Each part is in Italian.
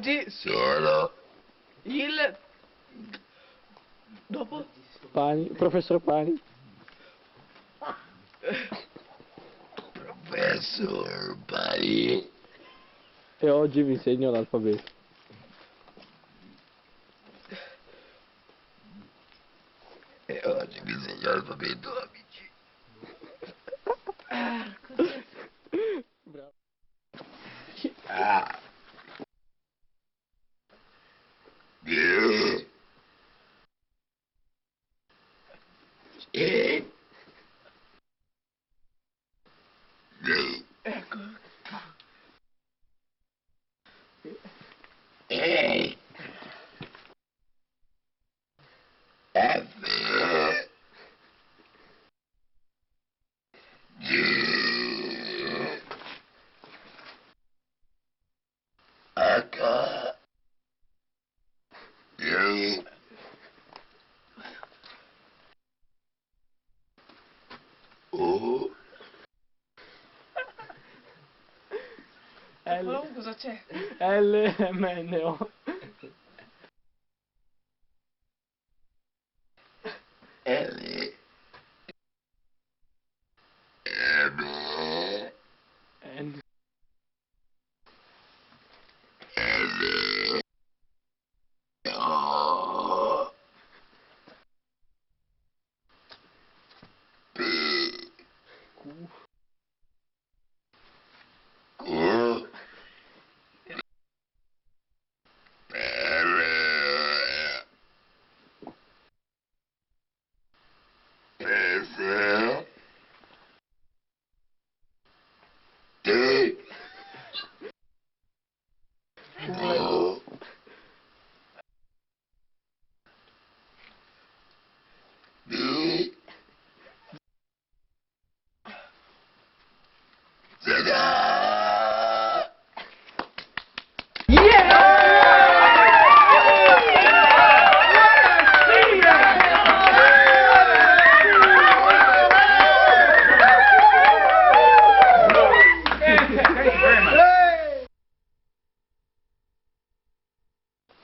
oggi sono il... Dopo? Pani, professor Pani. Professor Pani. E oggi vi insegno l'alfabeto. E oggi vi insegno l'alfabeto, amici. Bravo. A. B. E. D. Ecco. E. F. G. H. I. O. Cosa c'è? L, M, N, O. L. M. N. L. O. P. Q. Q. R. S. T. U. V. Z.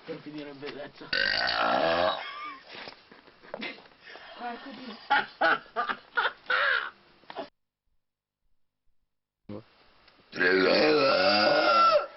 Per finire in bellezza. Trivela.